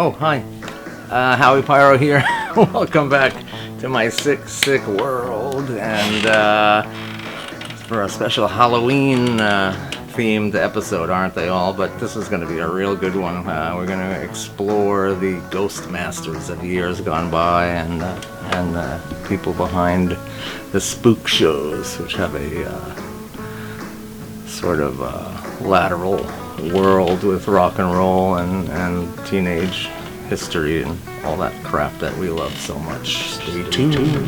Oh, hi. Howie Pyro here. Welcome back to my sick world. And for a special Halloween themed episode, aren't they all? But this is going to be a real good one. We're going to explore the ghost masters of years gone by and people behind the spook shows, which have a sort of lateral world with rock and roll and teenage history and all that crap that we love so much. Stay tuned.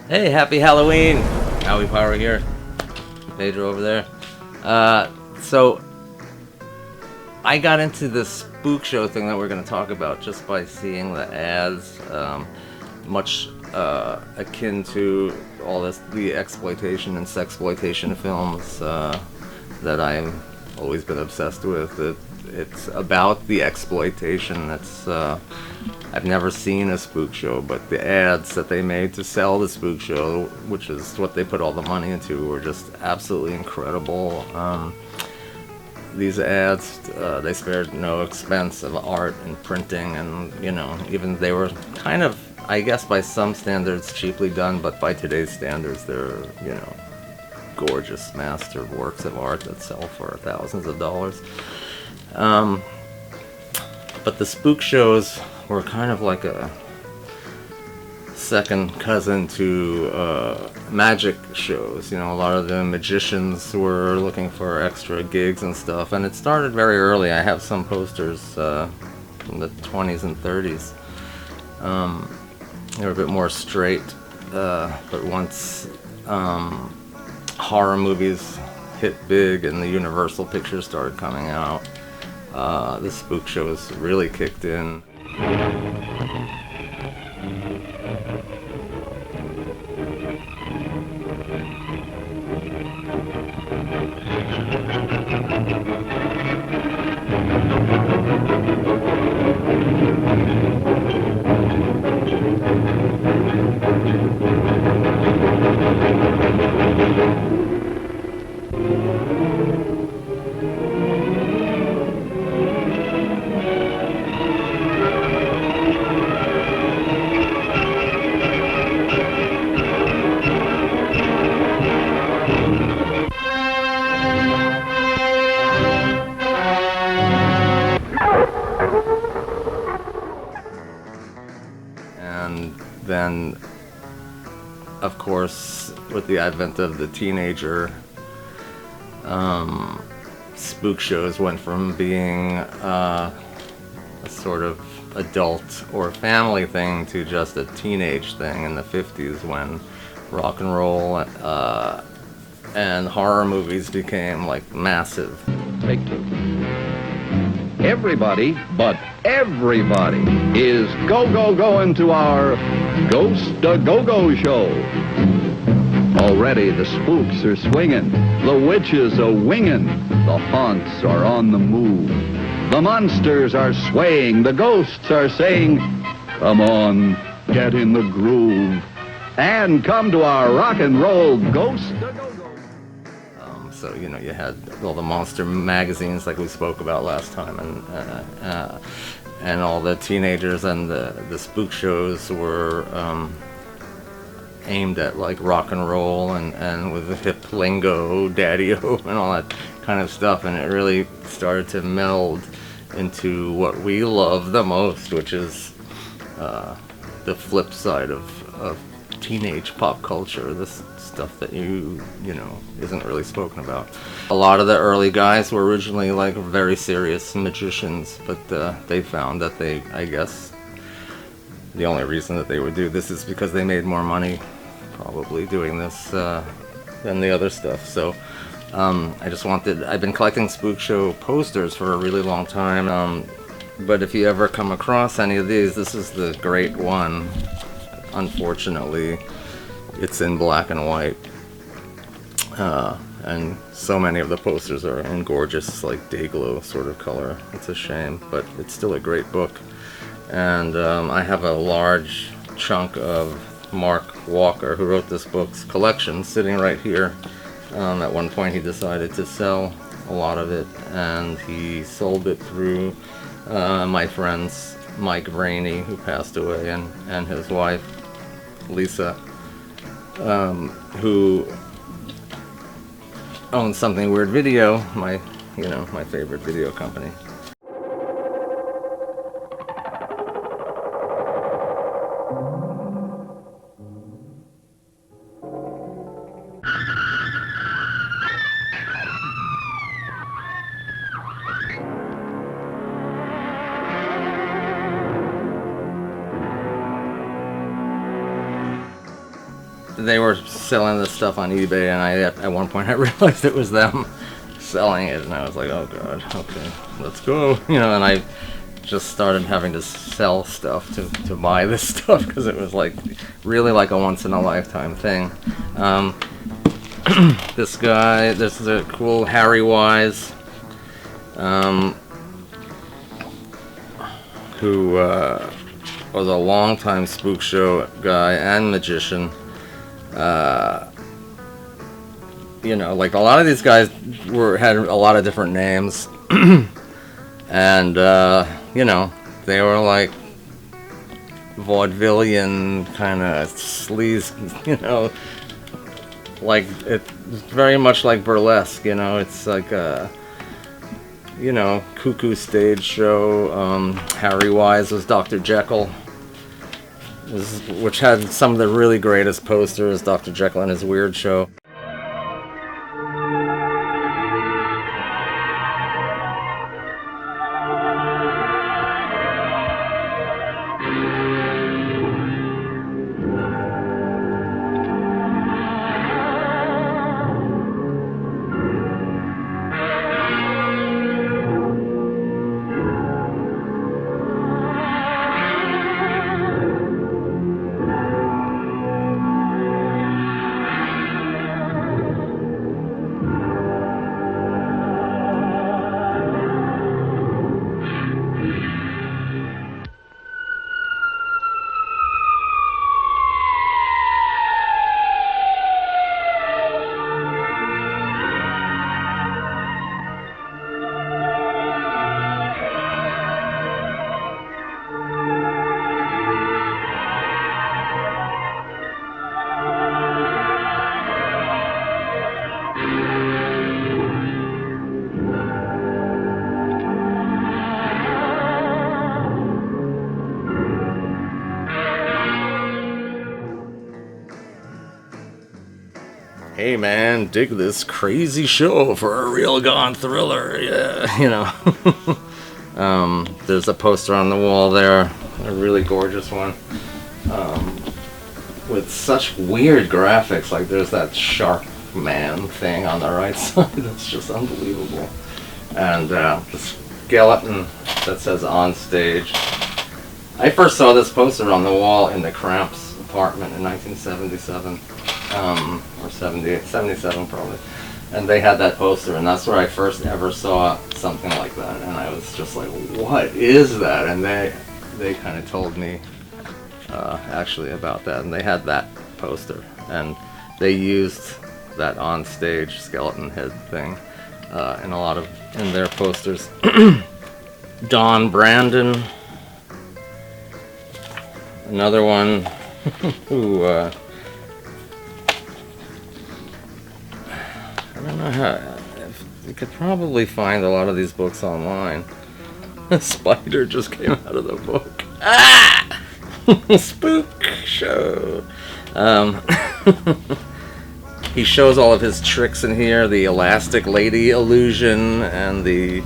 Hey, happy Halloween! Howie Pyro here. Pedro over there. So I got into this spook show thing that we're going to talk about just by seeing the ads, much akin to all the exploitation and sexploitation films that I've always been obsessed with. It's about the exploitation. I've never seen a spook show, but the ads that they made to sell the spook show, which is what they put all the money into, were just absolutely incredible. These ads, they spared no expense of art and printing, and even they were kind of, I guess by some standards, cheaply done, but by today's standards, they're gorgeous master works of art that sell for thousands of dollars. But the spook shows were kind of like a second cousin to magic shows. A lot of the magicians were looking for extra gigs and stuff, and it started very early. I have some posters from the 20s and 30s. They were a bit more straight, but once horror movies hit big and the Universal pictures started coming out, the spook shows really kicked in. And then, of course, with the advent of the teenager, spook shows went from being a sort of adult or family thing to just a teenage thing in the 50s, when rock and roll and horror movies became like massive. Take two. Everybody, but everybody, is going to our Ghost A-Go-Go show. Already the spooks are swinging, the witches are winging, the haunts are on the move. The monsters are swaying, the ghosts are saying, come on, get in the groove, and come to our rock and roll Ghost A-Go-Go. So, you had all the monster magazines like we spoke about last time, and all the teenagers, and the spook shows were aimed at like rock and roll and with the hip lingo, daddy-o, and all that kind of stuff, and it really started to meld into what we love the most, which is the flip side of teenage pop culture, this stuff that isn't really spoken about. A lot of the early guys were originally like very serious magicians, but they found that I guess the only reason that they would do this is because they made more money probably doing this than the other stuff. So I've been collecting spook show posters for a really long time, but if you ever come across any of these, this is the great one. Unfortunately, it's in black and white. And so many of the posters are in gorgeous, like, day glow sort of color. It's a shame, but it's still a great book. And I have a large chunk of Mark Walker, who wrote this book's collection, sitting right here. At one point he decided to sell a lot of it, and he sold it through my friends Mike Rainey, who passed away, and his wife Lisa, who owns Something Weird Video, my favorite video company. They were selling this stuff on eBay, and at one point I realized it was them selling it, and I was like, oh god, okay, let's go, and I just started having to sell stuff to buy this stuff, because it was like really like a once-in-a-lifetime thing. This guy, this is a cool Harry Wise, who was a longtime Spook Show guy and magician. Like a lot of these guys had a lot of different names, and they were like vaudevillian kind of sleaze, like it's very much like burlesque, it's like a cuckoo stage show. Harry Wise was Dr. Jekyll, which had some of the really greatest posters, Dr. Jekyll and his Weird Show. Hey man, dig this crazy show for a real gone thriller, yeah, there's a poster on the wall there, a really gorgeous one, with such weird graphics, like there's that shark man thing on the right side, that's just unbelievable, and the skeleton that says on stage. I first saw this poster on the wall in the Cramps apartment in 1977. Or 77 probably, and they had that poster, and that's where I first ever saw something like that, and I was just like, what is that? And they kind of told me actually about that, and they had that poster, and they used that on stage skeleton head thing in their posters. Don Brandon, another one who I don't know how. You could probably find a lot of these books online. A spider just came out of the book. Ah! Spook Show. He shows all of his tricks in here. The elastic lady illusion, and the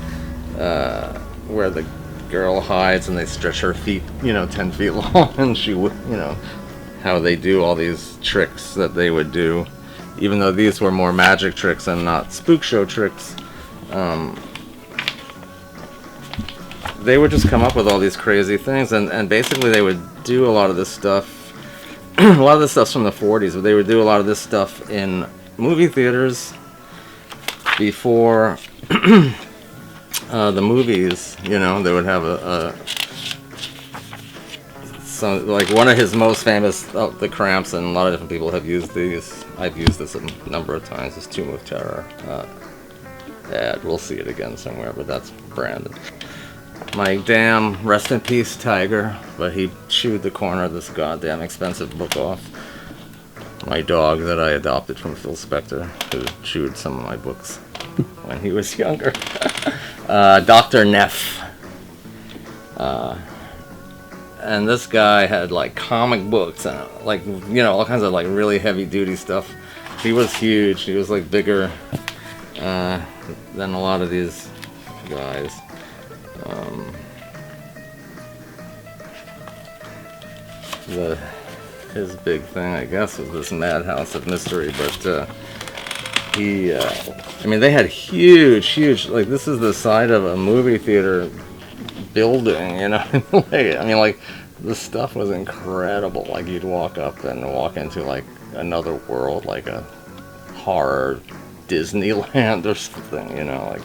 where the girl hides and they stretch her feet, 10 feet long, and she would, how they do all these tricks that they would do. Even though these were more magic tricks and not Spook Show tricks, they would just come up with all these crazy things, and basically they would do a lot of this stuff. A lot of this stuff's from the 40s, but they would do a lot of this stuff in movie theaters before the movies, you know, they would have some, like one of his most famous, the Cramps, and a lot of different people have used these. I've used this a number of times, this Tomb of Terror ad. We'll see it again somewhere, but that's Brandon. My damn, rest in peace, Tiger, but he chewed the corner of this goddamn expensive book off. My dog that I adopted from Phil Spector, who chewed some of my books when he was younger. Dr. Neff. And this guy had like comic books and like, you know, all kinds of like really heavy duty stuff. He was huge. He was like bigger than a lot of these guys. His big thing, I guess, was this Madhouse of Mystery, but I mean, they had huge, like, this is the side of a movie theater building, you know. I mean, like, the stuff was incredible. Like, you'd walk up and walk into like another world, like a horror Disneyland or something, you know. Like,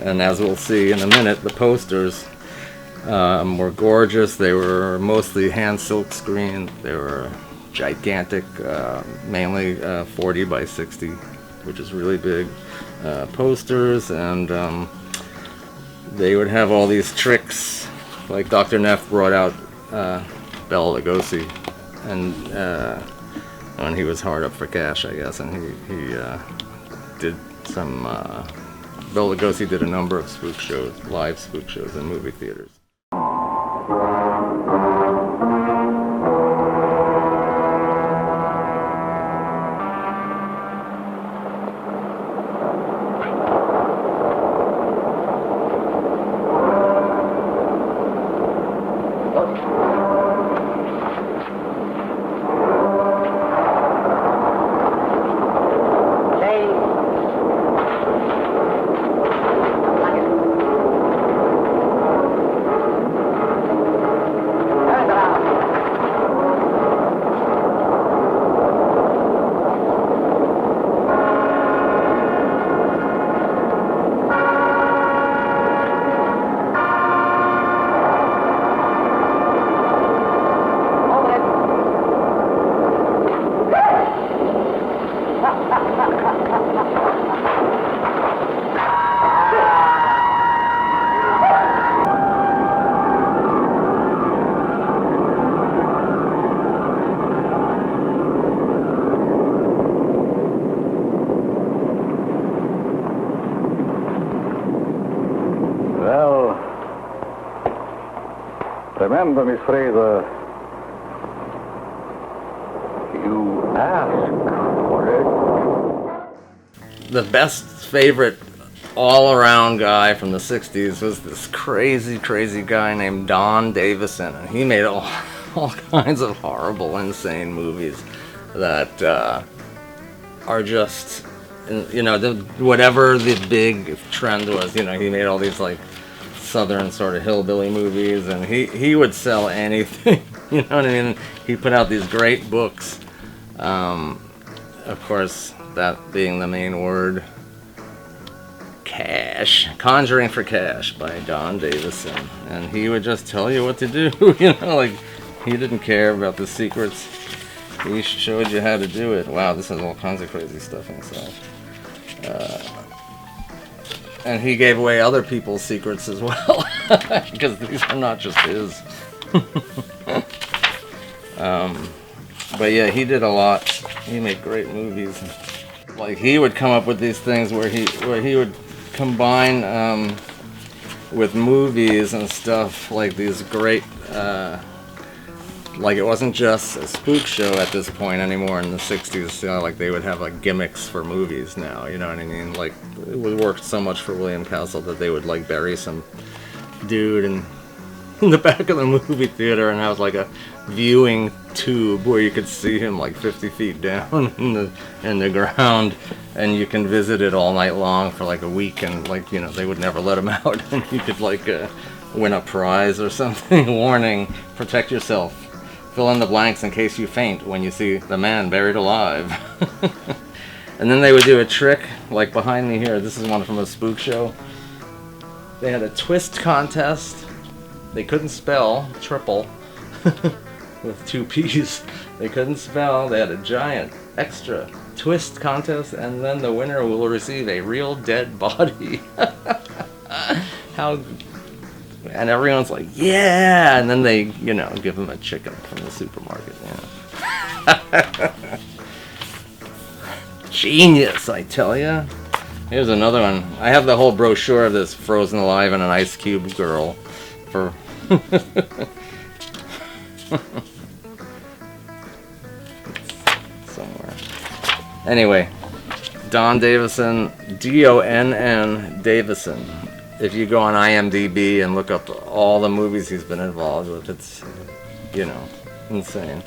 and as we'll see in a minute, the posters were gorgeous. They were mostly hand silk screened. They were gigantic, mainly 40 by 60, which is really big posters, and they would have all these tricks. Like Dr. Neff brought out Bela Lugosi, and when he was hard up for cash, I guess, and he did some. Bela Lugosi did a number of spook shows, live spook shows in movie theaters. Remember, Miss Fraser, you asked for it. The best favorite all-around guy from the 60s was this crazy guy named Don Davison, and he made all kinds of horrible, insane movies that are just, you know, whatever the big trend was. You know, he made all these like southern sort of hillbilly movies, and he would sell anything. You know what I mean? He put out these great books, of course, that being the main word, cash. Conjuring for Cash by Don Davison, and he would just tell you what to do. You know, like, he didn't care about the secrets. He showed you how to do it. Wow, this has all kinds of crazy stuff inside. And he gave away other people's secrets as well, because these are not just his. But yeah, he did a lot. He made great movies. Like, he would come up with these things where he would combine with movies and stuff, like these great. Like, it wasn't just a spook show at this point anymore in the 60s. You know, like, they would have like gimmicks for movies now, you know what I mean? Like, it would work so much for William Castle that they would like bury some dude in the back of the movie theater and have like a viewing tube where you could see him like 50 feet down in the ground, and you can visit it all night long for like a week, and like, you know, they would never let him out, and you could like win a prize or something. Warning, protect yourself. Fill in the blanks in case you faint when you see the man buried alive. And then they would do a trick, like behind me here. This is one from a Spook show. They had a twist contest. They couldn't spell triple with 2 P's. They couldn't spell. They had a giant extra twist contest, and then the winner will receive a real dead body. How? And everyone's like, yeah! And then they, you know, give them a chicken from the supermarket. Yeah. Genius, I tell ya. Here's another one. I have the whole brochure of this frozen alive in an ice cube girl for somewhere. Anyway, Don Davison, Donn Davison. If you go on IMDb and look up all the movies he's been involved with, it's, you know, insane.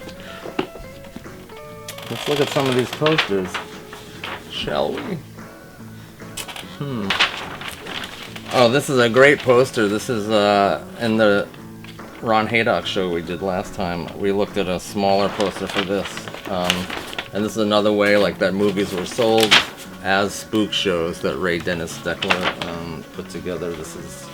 Let's look at some of these posters, shall we? Oh, this is a great poster. This is in the Ron Haydock show we did last time. We looked at a smaller poster for this. And this is another way, like, that movies were sold as spook shows that Ray Dennis Steckler put together. This is...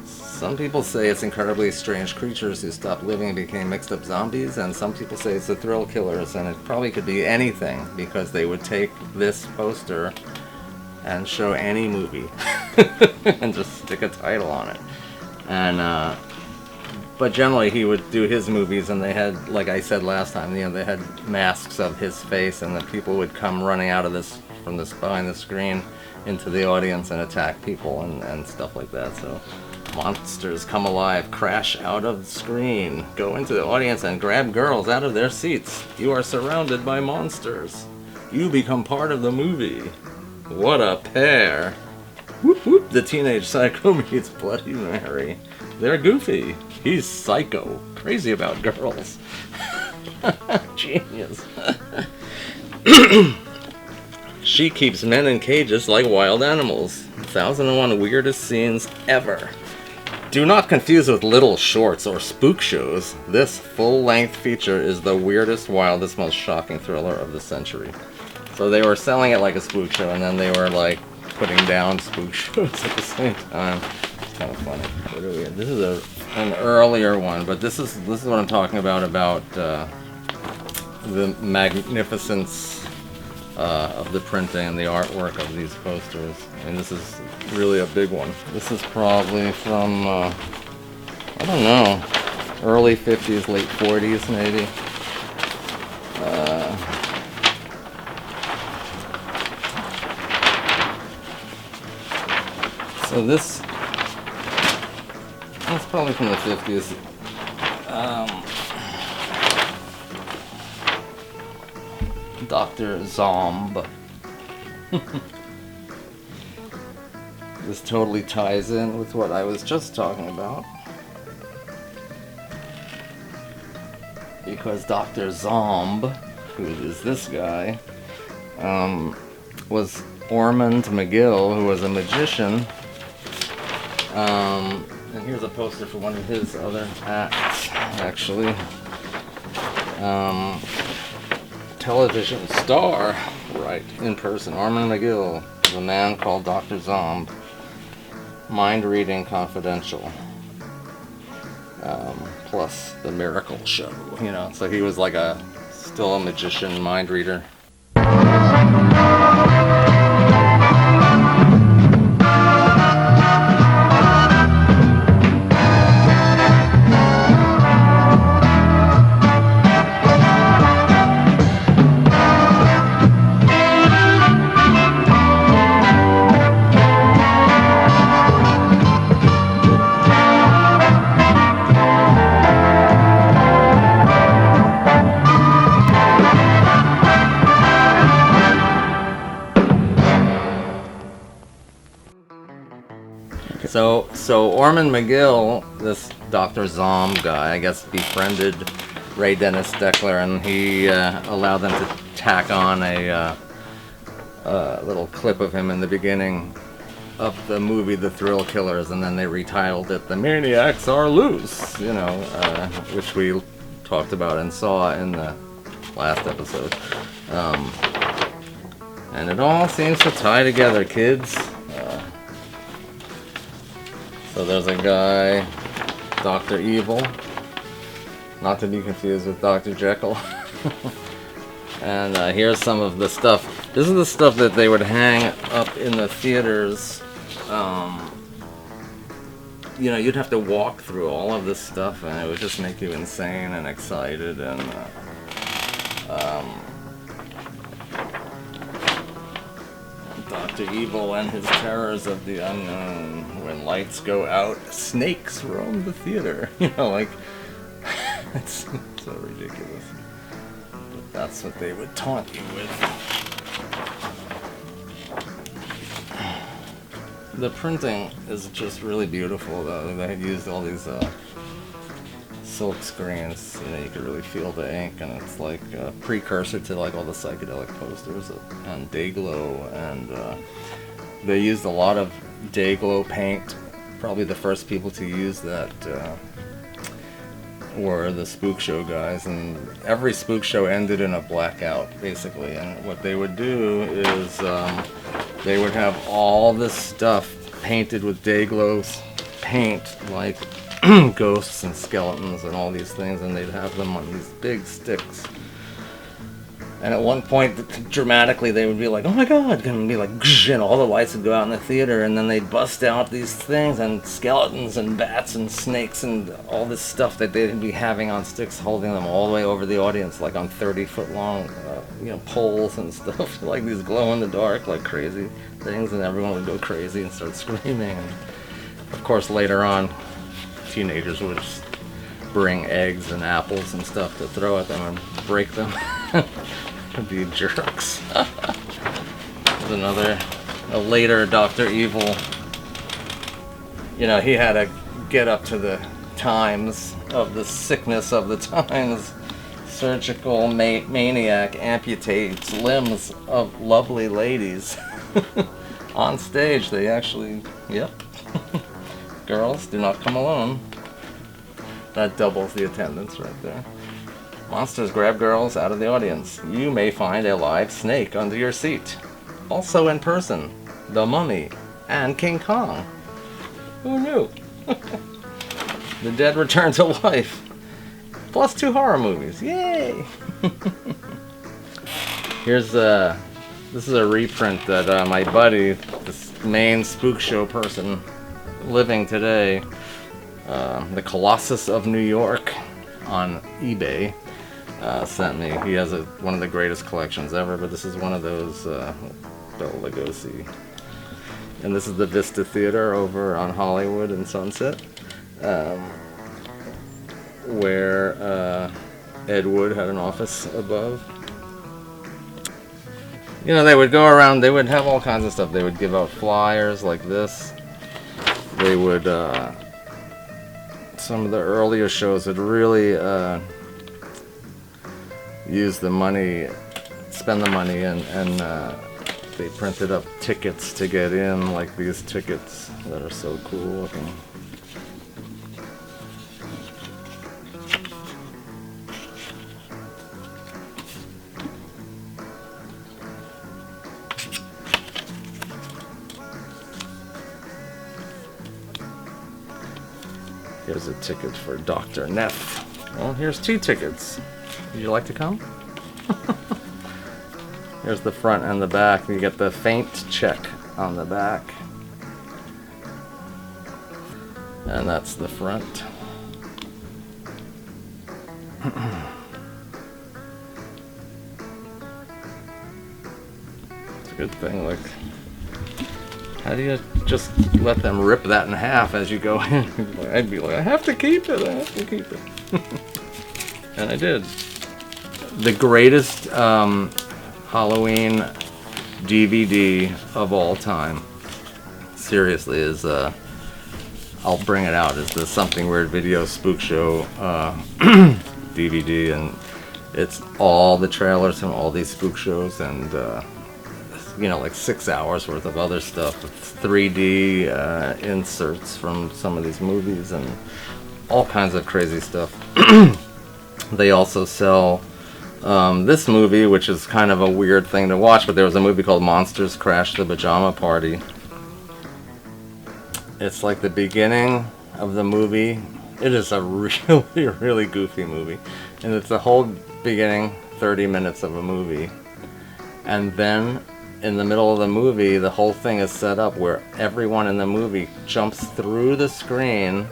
Some people say it's incredibly strange creatures who stopped living and became mixed up zombies, and some people say it's the thrill killers, and it probably could be anything, because they would take this poster and show any movie and just stick a title on it. And but generally he would do his movies, and they had, like I said last time, you know, they had masks of his face, and the people would come running out of this, from this behind the screen into the audience and attack people and stuff like that. So monsters come alive, crash out of the screen, go into the audience and grab girls out of their seats. You are surrounded by monsters. You become part of the movie. What a pair. Whoop whoop, the teenage psycho meets Bloody Mary. They're goofy. He's psycho. Crazy about girls. Genius. She keeps men in cages like wild animals. 1001 weirdest scenes ever. Do not confuse with Little Shorts or Spook shows. This full-length feature is the weirdest, wildest, most shocking thriller of the century. So they were selling it like a spook show, and then they were like putting down spook shows at the same time. It's kind of funny. What are we? This is an earlier one, but this is what I'm talking about the magnificence of the printing and the artwork of these posters. And this is really a big one. This is probably from I don't know, early 50s, late 40s maybe. So that's probably from the 50s. Dr. Zomb. This totally ties in with what I was just talking about. Because Dr. Zomb, who is this guy, was Ormond McGill, who was a magician. And here's a poster for one of his other acts, actually. Television star, right, in person. Ormond McGill is a man called Dr. Zomb. Mind Reading Confidential. Plus the Miracle Show, you know. So he was like still a magician, mind reader. So Ormond McGill, this Dr. Zomb guy, I guess befriended Ray Dennis Steckler, and he allowed them to tack on a little clip of him in the beginning of the movie The Thrill Killers, and then they retitled it The Maniacs Are Loose, you know, which we talked about and saw in the last episode. And it all seems to tie together, kids. So there's a guy, Dr. Evil, not to be confused with Dr. Jekyll. And here's some of the stuff. This is the stuff that they would hang up in the theaters. You know, you'd have to walk through all of this stuff, and it would just make you insane and excited. And Dr. Evil and his terrors of the unknown. When lights go out, snakes roam the theater. You know, like, it's so ridiculous. But that's what they would taunt you with. The printing is just really beautiful, though. They had used all these silk screens. You know, you could really feel the ink, and it's like a precursor to like all the psychedelic posters on Dayglow, and they used a lot of Dayglow paint. Probably the first people to use that were the Spook Show guys, and every Spook Show ended in a blackout, basically. And what they would do is they would have all this stuff painted with Dayglow paint, like ghosts and skeletons and all these things, and they'd have them on these big sticks. And at one point, dramatically, they would be like, "Oh my God!" and be like, and all the lights would go out in the theater, and then they'd bust out these things, and skeletons and bats and snakes and all this stuff that they'd be having on sticks, holding them all the way over the audience, like on 30-foot long, poles and stuff, like these glow-in-the-dark, like crazy things, and everyone would go crazy and start screaming. And of course, later on, teenagers would just bring eggs and apples and stuff to throw at them and break them. Be jerks. There's a later Dr. Evil. You know, he had to get up to the times of the sickness of the times. Surgical maniac amputates limbs of lovely ladies. On stage, they actually, yep. Girls, do not come alone. That doubles the attendance right there. Monsters grab girls out of the audience. You may find a live snake under your seat. Also in person, the Mummy and King Kong. Who knew? The dead return to life. Plus 2 horror movies. Yay! This is a reprint that my buddy, this main Spook Show person living today, the Colossus of New York on eBay, sent me. He has one of the greatest collections ever, but this is one of those Bela Lugosi. And this is the Vista Theater over on Hollywood and Sunset, where Ed Wood had an office above. You know, they would go around, they would have all kinds of stuff. They would give out flyers like this. They would, some of the earlier shows would really use the money, spend the money, and they printed up tickets to get in, like these tickets that are so cool looking. Here's a ticket for Dr. Neff. Well, here's 2 tickets. Would you like to come? Here's the front and the back. You get the faint check on the back. And that's the front. It's a good thing, like, how do you just let them rip that in half as you go in? I'd be like, I have to keep it, I have to keep it. And I did. The greatest Halloween DVD of all time, seriously, is, I'll bring it out, is the Something Weird Video Spook Show DVD, and it's all the trailers from all these spook shows, and you know, like 6 hours worth of other stuff with 3D inserts from some of these movies and all kinds of crazy stuff. They also sell this movie, which is kind of a weird thing to watch, but there was a movie called Monsters Crash the Pajama Party. It's like the beginning of the movie. It is a really, really goofy movie. And it's the whole beginning 30 minutes of a movie. And then in the middle of the movie, the whole thing is set up where everyone in the movie jumps through the screen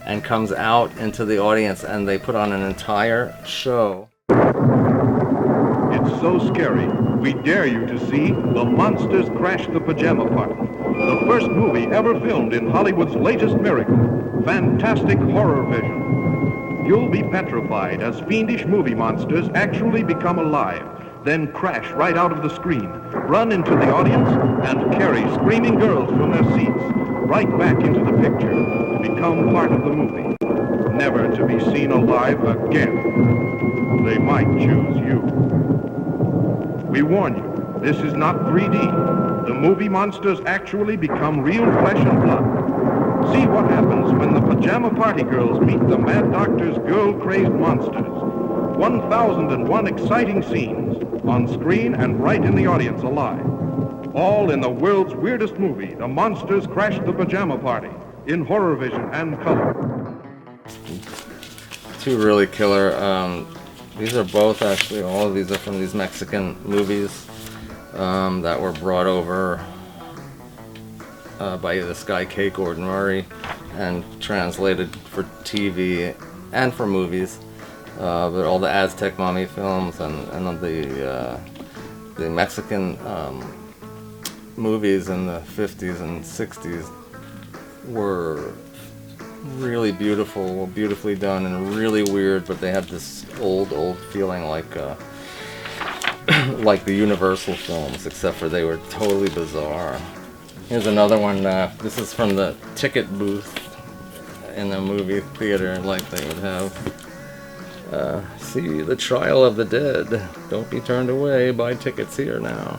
and comes out into the audience, and they put on an entire show. It's so scary, we dare you to see The Monsters Crash the Pajama Party, the first movie ever filmed in Hollywood's latest miracle, fantastic horror vision. You'll be petrified as fiendish movie monsters actually become alive, then crash right out of the screen, run into the audience, and carry screaming girls from their seats right back into the picture to become part of the movie, never to be seen alive again. They might choose you. We warn you, this is not 3D. The movie monsters actually become real flesh and blood. See what happens when the Pajama Party girls meet the Mad Doctor's girl-crazed monsters. 1,001 exciting scenes, on screen and right in the audience alive. All in the world's weirdest movie, The Monsters Crash the Pajama Party, in horror vision and color. Two really killer, these are both actually, all of these are from these Mexican movies that were brought over by this guy K. Gordon Murray and translated for TV and for movies. But all the Aztec mummy films and the Mexican movies in the 50s and 60s were really beautiful, beautifully done, and really weird, but they had this old feeling like the Universal films, except for they were totally bizarre. Here's another one. This is from the ticket booth in the movie theater, like they would have. See the Trial of the Dead. Don't be turned away. Buy tickets here now.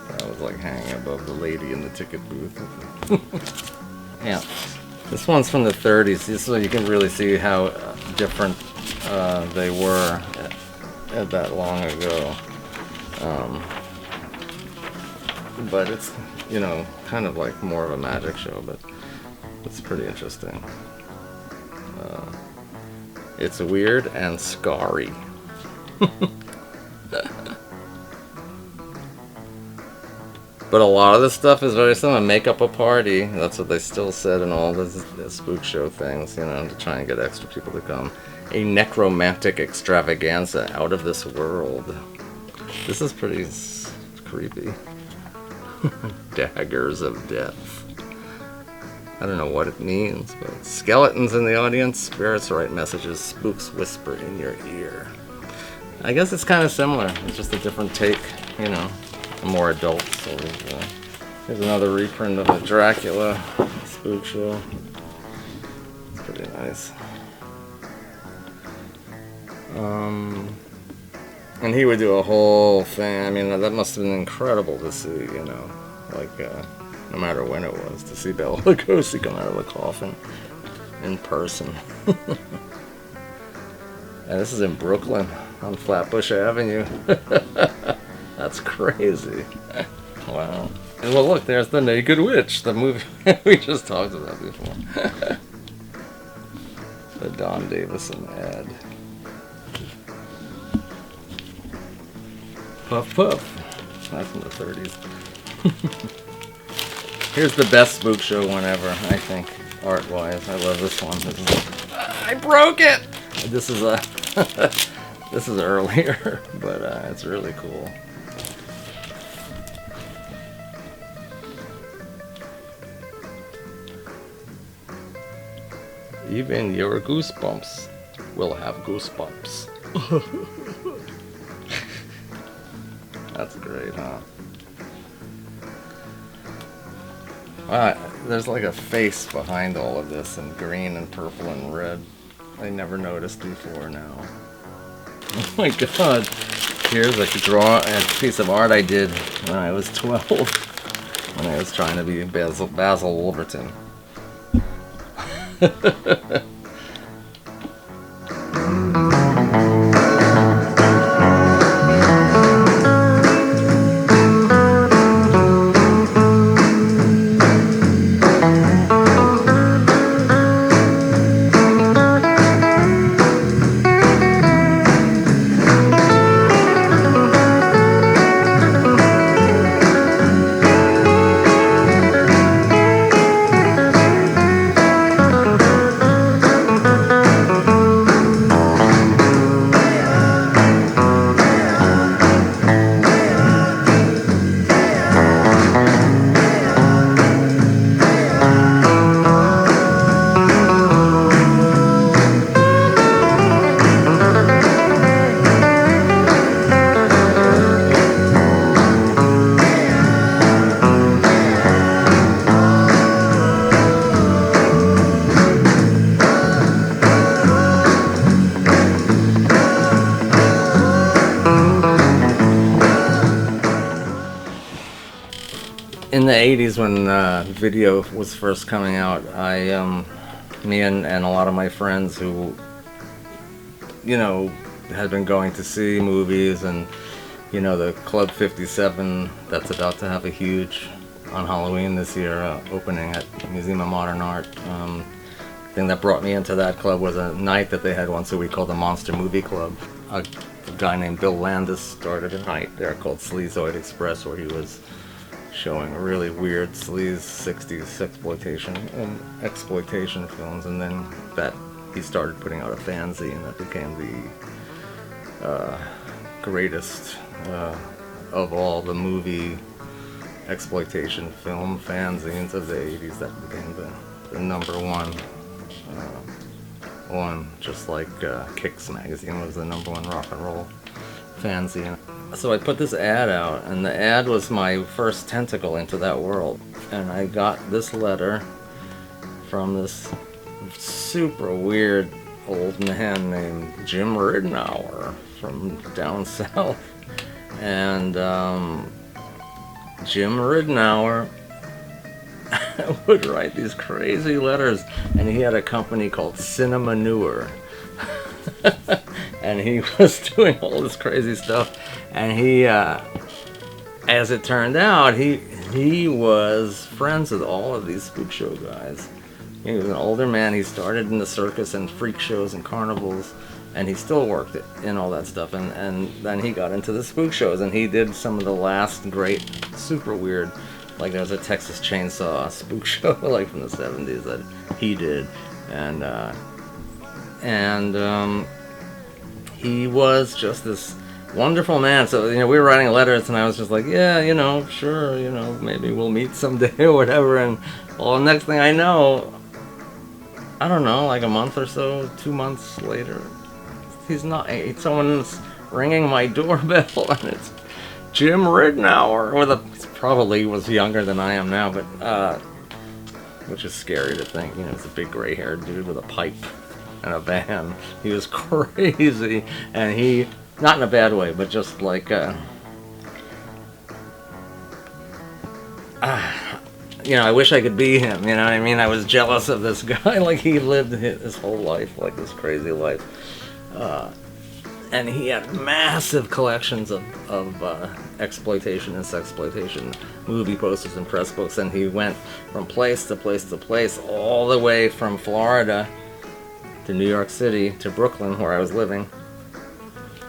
That was like hanging above the lady in the ticket booth. Yeah. This one's from the 30s. This way you can really see how different they were at that long ago. But it's, you know, kind of like more of a magic show, but it's pretty interesting. It's weird and scary. But a lot of this stuff is very similar. Make up a party. That's what they still said in all the spook show things, you know, to try and get extra people to come. A necromantic extravaganza out of this world. This is pretty creepy. Daggers of death. I don't know what it means, but skeletons in the audience, spirits write messages, spooks whisper in your ear. I guess it's kind of similar. It's just a different take, you know, more adult sort of. Here's another reprint of the Dracula spook show. It's pretty nice. And he would do a whole thing. I mean, that must have been incredible to see, you know, like, no matter when it was, to see Bela Lugosi come out of the coffin in person. And this is in Brooklyn on Flatbush Avenue. That's crazy. Wow. And well, look, there's the Naked Witch, the movie we just talked about before. The Don Davison ad. Puff Puff. That's from the 30s. Here's the best spook show one ever, I think, art-wise. I love this one. I broke it! This is this is earlier, but it's really cool. Even your goosebumps will have goosebumps. That's great, huh? There's like a face behind all of this in green and purple and red. I never noticed before now. Oh my god. Here's a piece of art I did when I was 12. When I was trying to be Basil Wolverton. in the 80s when video was first coming out, me and a lot of my friends who, you know, had been going to see movies, and, you know, the Club 57 that's about to have a huge, on Halloween this year, opening at Museum of Modern Art. Thing that brought me into that club was a night that they had once a week called the Monster Movie Club. A guy named Bill Landis started a night there called Sleazoid Express, where he was showing really weird sleaze 60s exploitation films, and then that he started putting out a fanzine that became the greatest of all the movie exploitation film fanzines of the 80s. That became the number one, just like Kicks magazine was the number one rock and roll fanzine. So I put this ad out, and the ad was my first tentacle into that world. And I got this letter from this super weird old man named Jim Ridenhour from down south. And Jim Ridenhour would write these crazy letters, and he had a company called Cinemanure. And he was doing all this crazy stuff, and he, as it turned out, he was friends with all of these spook show guys. He was an older man. He started in the circus and freak shows and carnivals, and he still worked in all that stuff. And then he got into the spook shows, and he did some of the last great, super weird, like there was a Texas Chainsaw spook show like from the 70s that he did, and he was just this wonderful man. So, you know, we were writing letters, and I was just like, yeah, you know, sure, you know, maybe we'll meet someday or whatever. And well, next thing I know, I don't know, like a month or so, 2 months later, someone's ringing my doorbell, and it's Jim Ridenhour, probably was younger than I am now, but which is scary to think. You know, he's a big gray-haired dude with a pipe and a van. He was crazy, and he, not in a bad way, but just like, you know, I wish I could be him, you know what I mean? I was jealous of this guy, like he lived his whole life, like this crazy life. And he had massive collections of exploitation and sexploitation movie posters and press books, and he went from place to place to place, all the way from Florida to New York City to Brooklyn, where I was living,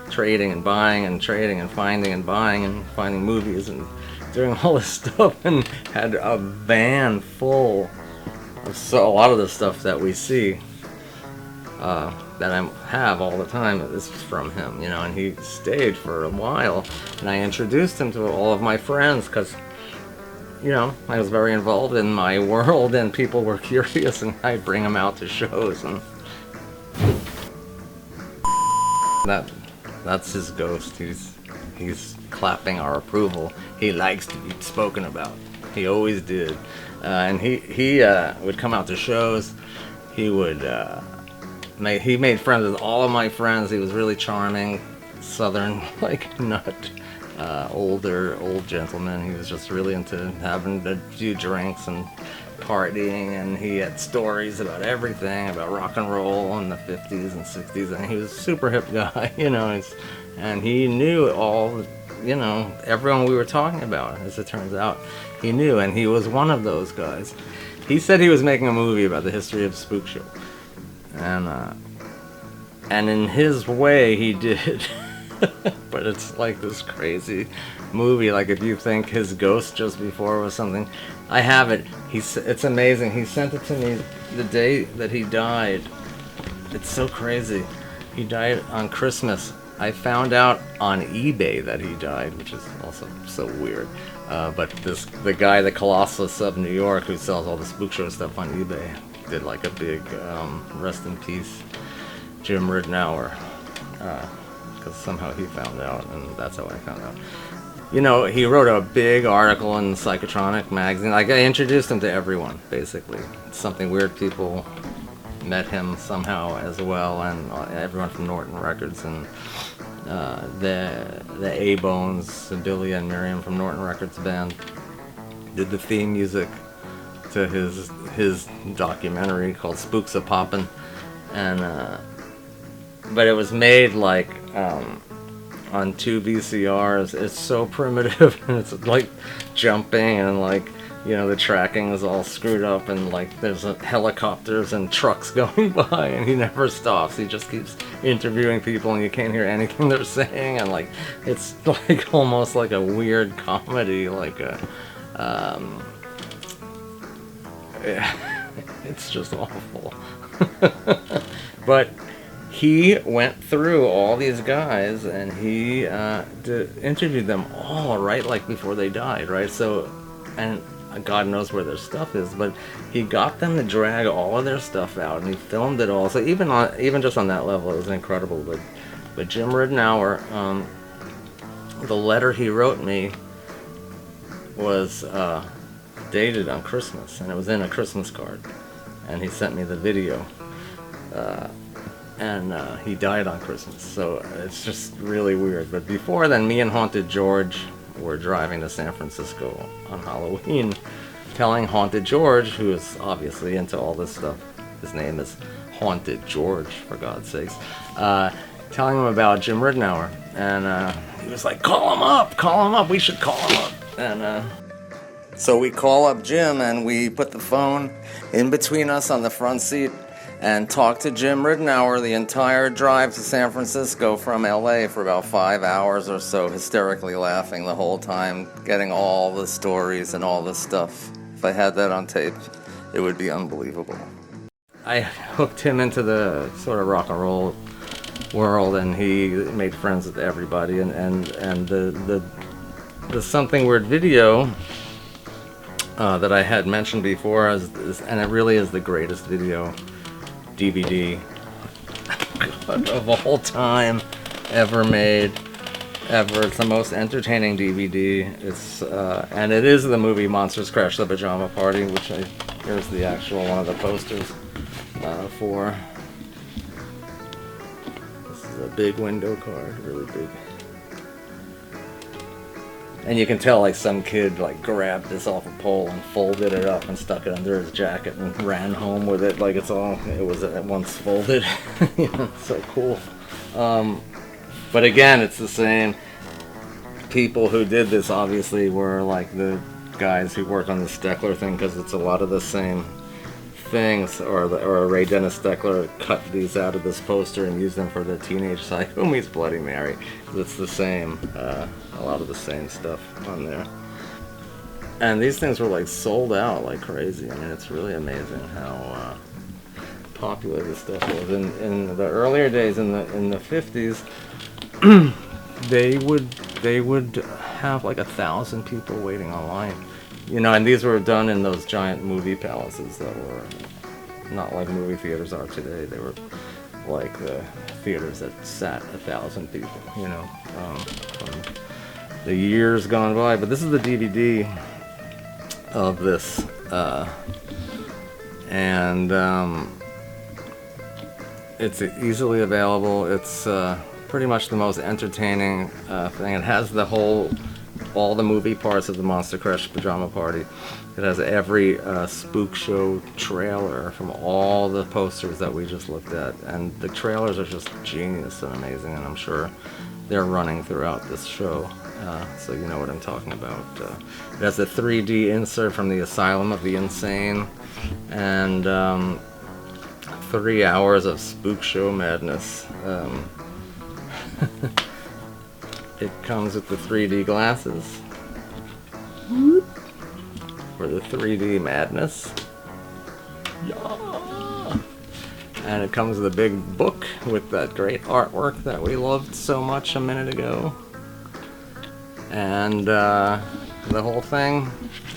trading and buying and trading and finding and buying and finding movies and doing all this stuff, and had a van full of a lot of the stuff that we see that I have all the time is from him, you know. And he stayed for a while, and I introduced him to all of my friends because, you know, I was very involved in my world, and people were curious, and I'd bring them out to shows, and that's his ghost. He's clapping our approval. He likes to be spoken about. He always did, and he would come out to shows. He would he made friends with all of my friends. He was really charming, southern, like nut, old gentleman. He was just really into having a few drinks and partying, and he had stories about everything, about rock and roll in the 50s and 60s, and he was a super hip guy, you know, and he knew all, you know, everyone we were talking about, as it turns out, he knew, and he was one of those guys. He said he was making a movie about the history of Spook Show, and in his way he did, but it's like this crazy movie. Like, if you think his ghost just before was something, I have it. It's amazing. He sent it to me the day that he died. It's so crazy. He died on Christmas. I found out on eBay that he died, which is also so weird. But the guy, the Colossus of New York, who sells all the Spook Show stuff on eBay, did like a big rest in peace, Jim Ridenhour, because somehow he found out, and that's how I found out. You know, he wrote a big article in Psychotronic magazine. Like, I introduced him to everyone, basically. Something weird people met him somehow as well, and everyone from Norton Records, and the A-Bones, Billy and Miriam from Norton Records band, did the theme music to his documentary called Spooks a Poppin', and but it was made like on 2 VCRs. It's so primitive, and it's like jumping, and like, you know, the tracking is all screwed up, and like there's helicopters and trucks going by, and he never stops. He just keeps interviewing people, and you can't hear anything they're saying, and like it's like almost like a weird comedy, like a it's just awful. But he went through all these guys, and he interviewed them all, right, like before they died, right? So, and God knows where their stuff is, but he got them to drag all of their stuff out, and he filmed it all. So even just on that level, it was incredible. But Jim Ridenhour, the letter he wrote me was dated on Christmas, and it was in a Christmas card, and he sent me the video. And he died on Christmas, so it's just really weird. But before then, me and Haunted George were driving to San Francisco on Halloween, telling Haunted George, who is obviously into all this stuff, his name is Haunted George, for God's sakes, telling him about Jim Ridenhour, and he was like, call him up, we should call him up. And so we call up Jim, and we put the phone in between us on the front seat, and talked to Jim Ridenhour the entire drive to San Francisco from LA for about 5 hours or so, hysterically laughing the whole time, getting all the stories and all this stuff. If I had that on tape, it would be unbelievable. I hooked him into the sort of rock and roll world, and he made friends with everybody, and the Something Weird video that I had mentioned before, and it really is the greatest video DVD of all time ever made, ever. It's the most entertaining DVD. It's and it is the movie Monsters Crash the Pajama Party, which here's the actual one of the posters for. This is a big window card, really big. And you can tell, like, some kid like grabbed this off a pole and folded it up and stuck it under his jacket and ran home with it, like it was at once folded. You know, so cool. But again, it's the same people who did this. Obviously, were like the guys who worked on the Steckler thing, because it's a lot of the same things. Or Ray Dennis Steckler cut these out of this poster and used them for the Teenage Psycho meets Bloody Mary. It's the same. A lot of the same stuff on there. And these things were like sold out like crazy. I mean, it's really amazing how popular this stuff was. In the earlier days, in the 50s, they would have like 1,000 people waiting online. You know, and these were done in those giant movie palaces that were not like movie theaters are today. They were like the theaters that sat 1,000 people, you know, from the years gone by. But this is the DVD of this, and it's easily available. It's pretty much the most entertaining thing. It has all the movie parts of the Monster Crash Pajama Party. It has every Spook show trailer from all the posters that we just looked at, and the trailers are just genius and amazing, and I'm sure they're running throughout this show, so you know what I'm talking about. It has a 3D insert from the Asylum of the Insane, and 3 hours of Spook show madness. It comes with the 3D glasses for the 3D madness. Yeah. And it comes with a big book with that great artwork that we loved so much a minute ago. And the whole thing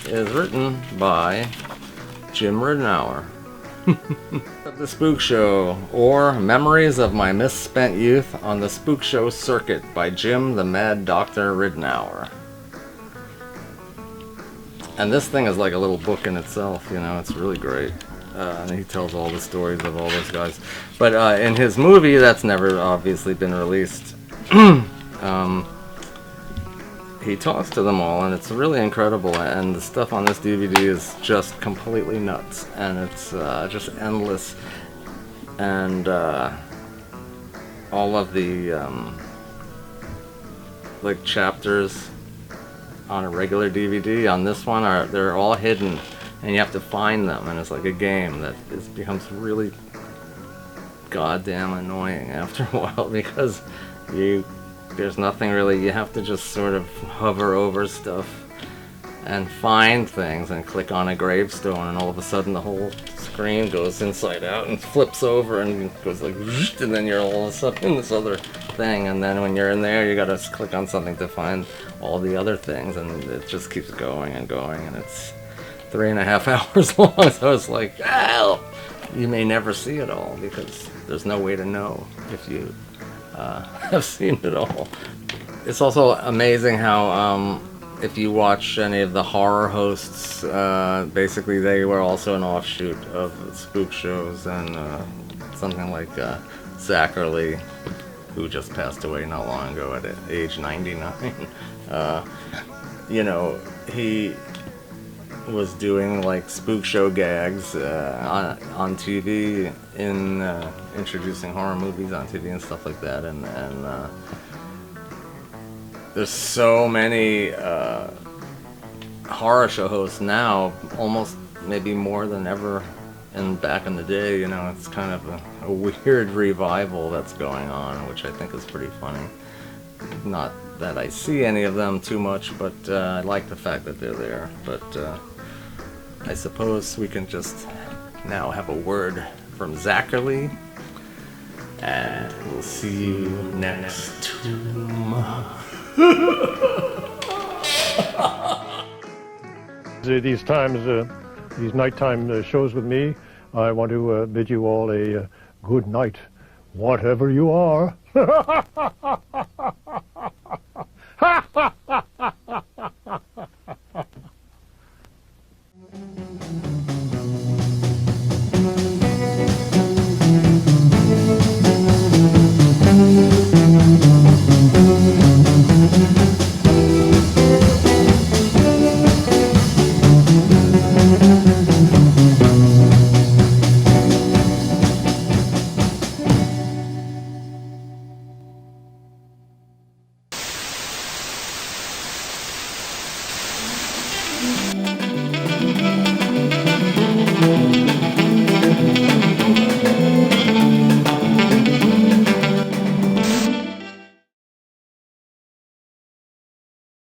is written by Jim Ridenhour. The Spook Show, or Memories of My Misspent Youth on the Spook Show Circuit by Jim the Mad Dr. Ridenhour. And this thing is like a little book in itself, you know, it's really great. And he tells all the stories of all those guys. But in his movie, that's never obviously been released. he talks to them all, and it's really incredible. And the stuff on this DVD is just completely nuts, and it's just endless. And all of the like chapters on a regular DVD on this one they're all hidden, and you have to find them, and it's like a game that becomes really goddamn annoying after a while, because there's nothing really, you have to just sort of hover over stuff and find things and click on a gravestone, and all of a sudden the whole screen goes inside out and flips over and goes like, and then you're all of a sudden in this other thing, and then when you're in there you gotta click on something to find all the other things, and it just keeps going and going, and it's 3.5 hours long, so it's like, you may never see it all, because there's no way to know if you have seen it all. It's also amazing how if you watch any of the horror hosts, basically they were also an offshoot of spook shows, and something like Zachary, who just passed away not long ago at age 99. You know, he was doing like spook show gags on TV, in introducing horror movies on TV and stuff like that, and there's so many horror show hosts now, almost maybe more than ever back in the day. You know, it's kind of a weird revival that's going on, which I think is pretty funny. Not that I see any of them too much, but I like the fact that they're there. But I suppose we can just now have a word from Zachary, and we'll see you next tomorrow. These times, these nighttime shows with me, I want to bid you all a good night, whatever you are.